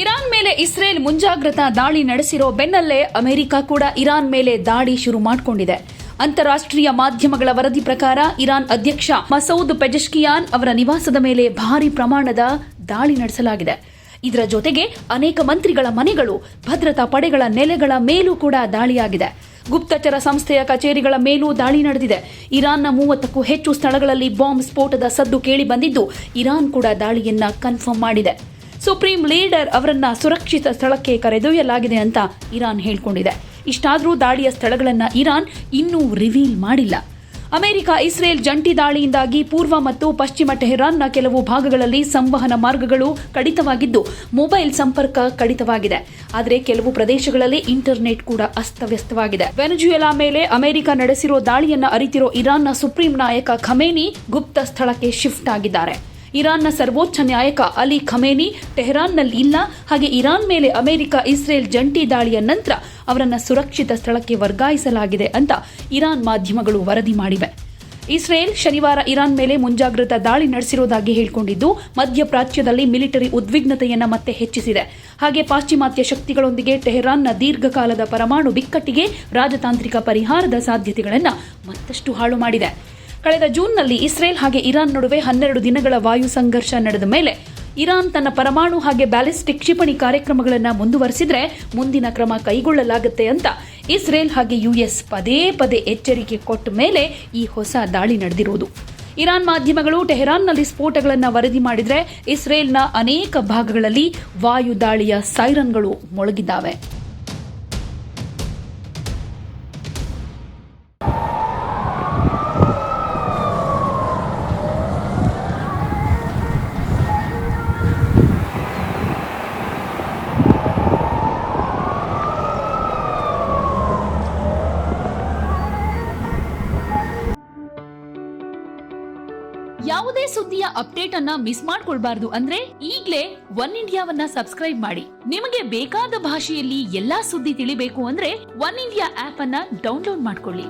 Iran ಮೇಲೆ Israel ಮುಂಜಾಗ್ರತಾ ದಾಳಿ ನಡೆಸಿರೋ ಬೆನ್ನಲ್ಲೇ ಅಮೆರಿಕ ಕೂಡ ಇರಾನ್ ಮೇಲೆ ದಾಳಿ ಶುರು ಮಾಡಿಕೊಂಡಿದೆ. ಅಂತಾರಾಷ್ಟ್ರೀಯ ಮಾಧ್ಯಮಗಳ ವರದಿ ಪ್ರಕಾರ ಇರಾನ್ ಅಧ್ಯಕ್ಷ ಮಸೌದ್ ಪೆಜೆಶ್ಕಿಯಾನ್ ಅವರ ನಿವಾಸದ ಮೇಲೆ ಭಾರಿ ಪ್ರಮಾಣದ ದಾಳಿ ನಡೆಸಲಾಗಿದೆ. ಇದರ ಜೊತೆಗೆ ಅನೇಕ ಮಂತ್ರಿಗಳ ಮನೆಗಳು, ಭದ್ರತಾ ಪಡೆಗಳ ನೆಲೆಗಳ ಮೇಲೂ ಕೂಡ ದಾಳಿಯಾಗಿದೆ. ಗುಪ್ತಚರ ಸಂಸ್ಥೆಯ ಕಚೇರಿಗಳ ಮೇಲೂ ದಾಳಿ ನಡೆದಿದೆ. ಇರಾನ್ನ 30ಕ್ಕೂ ಹೆಚ್ಚು ಸ್ಥಳಗಳಲ್ಲಿ ಬಾಂಬ್ ಸ್ಫೋಟದ ಸದ್ದು ಕೇಳಿ ಬಂದಿದ್ದು, ಇರಾನ್ ಕೂಡ ದಾಳಿಯನ್ನ ಕನ್ಫರ್ಮ್ ಮಾಡಿದೆ. ಸುಪ್ರೀಂ ಲೀಡರ್ ಅವರನ್ನ ಸುರಕ್ಷಿತ ಸ್ಥಳಕ್ಕೆ ಕರೆದೊಯ್ಯಲಾಗಿದೆ ಅಂತ ಇರಾನ್ ಹೇಳಿಕೊಂಡಿದೆ. ಇಷ್ಟಾದರೂ ದಾಳಿಯ ಸ್ಥಳಗಳನ್ನು ಇರಾನ್ ಇನ್ನೂ ರಿವೀಲ್ ಮಾಡಿಲ್ಲ. ಅಮೆರಿಕ ಇಸ್ರೇಲ್ ಜಂಟಿ ದಾಳಿಯಿಂದಾಗಿ ಪೂರ್ವ ಮತ್ತು ಪಶ್ಚಿಮ ಟೆಹರಾನ್ನ ಕೆಲವು ಭಾಗಗಳಲ್ಲಿ ಸಂವಹನ ಮಾರ್ಗಗಳು ಕಡಿತವಾಗಿದ್ದು, ಮೊಬೈಲ್ ಸಂಪರ್ಕ ಕಡಿತವಾಗಿದೆ. ಆದರೆ ಕೆಲವು ಪ್ರದೇಶಗಳಲ್ಲಿ ಇಂಟರ್ನೆಟ್ ಕೂಡ ಅಸ್ತವ್ಯಸ್ತವಾಗಿದೆ. ವೆನೆಜುಯೆಲಾ ಮೇಲೆ ಅಮೆರಿಕ ನಡೆಸಿರೋ ದಾಳಿಯನ್ನ ಅರಿತಿರೋ ಇರಾನ್ನ ಸುಪ್ರೀಂ ನಾಯಕ ಖಮೇನಿ ಗುಪ್ತ ಸ್ಥಳಕ್ಕೆ ಶಿಫ್ಟ್ ಆಗಿದ್ದಾರೆ. ಇರಾನ್ನ ಸರ್ವೋಚ್ಚ ನಾಯಕ ಅಲಿ ಖಮೇನಿ ಟೆಹರಾನ್ನಲ್ಲಿ ಇಲ್ಲ. ಹಾಗೆ ಇರಾನ್ ಮೇಲೆ ಅಮೆರಿಕ ಇಸ್ರೇಲ್ ಜಂಟಿ ದಾಳಿಯ ನಂತರ ಅವರನ್ನು ಸುರಕ್ಷಿತ ಸ್ಥಳಕ್ಕೆ ವರ್ಗಾಯಿಸಲಾಗಿದೆ ಅಂತ ಇರಾನ್ ಮಾಧ್ಯಮಗಳು ವರದಿ ಮಾಡಿವೆ. ಇಸ್ರೇಲ್ ಶನಿವಾರ ಇರಾನ್ ಮೇಲೆ ಮುಂಜಾಗ್ರತಾ ದಾಳಿ ನಡೆಸಿರುವುದಾಗಿ ಹೇಳಿಕೊಂಡಿದ್ದು, ಮಧ್ಯಪ್ರಾಚ್ಯದಲ್ಲಿ ಮಿಲಿಟರಿ ಉದ್ವಿಗ್ನತೆಯನ್ನು ಮತ್ತೆ ಹೆಚ್ಚಿಸಿದೆ. ಹಾಗೆ ಪಾಶ್ಚಿಮಾತ್ಯ ಶಕ್ತಿಗಳೊಂದಿಗೆ ಟೆಹರಾನ್ನ ದೀರ್ಘಕಾಲದ ಪರಮಾಣು ಬಿಕ್ಕಟ್ಟಿಗೆ ರಾಜತಾಂತ್ರಿಕ ಪರಿಹಾರದ ಸಾಧ್ಯತೆಗಳನ್ನು ಮತ್ತಷ್ಟು ಹಾಳು ಮಾಡಿದೆ. ಕಳೆದ ಜೂನ್ನಲ್ಲಿ ಇಸ್ರೇಲ್ ಹಾಗೆ ಇರಾನ್ ನಡುವೆ 12 ದಿನಗಳ ವಾಯು ಸಂಘರ್ಷ ನಡೆದ ಮೇಲೆ ಇರಾನ್ ತನ್ನ ಪರಮಾಣು ಹಾಗೆ ಬ್ಯಾಲಿಸ್ಟಿಕ್ ಕ್ಷಿಪಣಿ ಕಾರ್ಯಕ್ರಮಗಳನ್ನು ಮುಂದುವರೆಸಿದ್ರೆ ಮುಂದಿನ ಕ್ರಮ ಕೈಗೊಳ್ಳಲಾಗುತ್ತೆ ಅಂತ ಇಸ್ರೇಲ್ ಹಾಗೆ ಯುಎಸ್ ಪದೇ ಪದೇ ಎಚ್ಚರಿಕೆ ಕೊಟ್ಟ ಮೇಲೆ ಈ ಹೊಸ ದಾಳಿ ನಡೆದಿರುವುದು. ಇರಾನ್ ಮಾಧ್ಯಮಗಳು ಟೆಹರಾನ್ನಲ್ಲಿ ಸ್ಫೋಟಗಳನ್ನು ವರದಿ ಮಾಡಿದರೆ ಇಸ್ರೇಲ್ನ ಅನೇಕ ಭಾಗಗಳಲ್ಲಿ ವಾಯು ದಾಳಿಯ ಸೈರನ್ಗಳು ಮೊಳಗಿದ್ದಾವೆ. ಯಾವುದೇ ಸುದ್ದಿಯ ಅಪ್ಡೇಟ್ ಅನ್ನ ಮಿಸ್ ಮಾಡ್ಕೊಳ್ಬಾರ್ದು ಅಂದ್ರೆ ಈಗ್ಲೇ ಒನ್ ಇಂಡಿಯಾವನ್ನ ಸಬ್ಸ್ಕ್ರೈಬ್ ಮಾಡಿ. ನಿಮಗೆ ಬೇಕಾದ ಭಾಷೆಯಲ್ಲಿ ಎಲ್ಲಾ ಸುದ್ದಿ ತಿಳಿಬೇಕು ಅಂದ್ರೆ ಒನ್ ಇಂಡಿಯಾ ಆಪ್ ಅನ್ನ ಡೌನ್ಲೋಡ್ ಮಾಡ್ಕೊಳ್ಳಿ.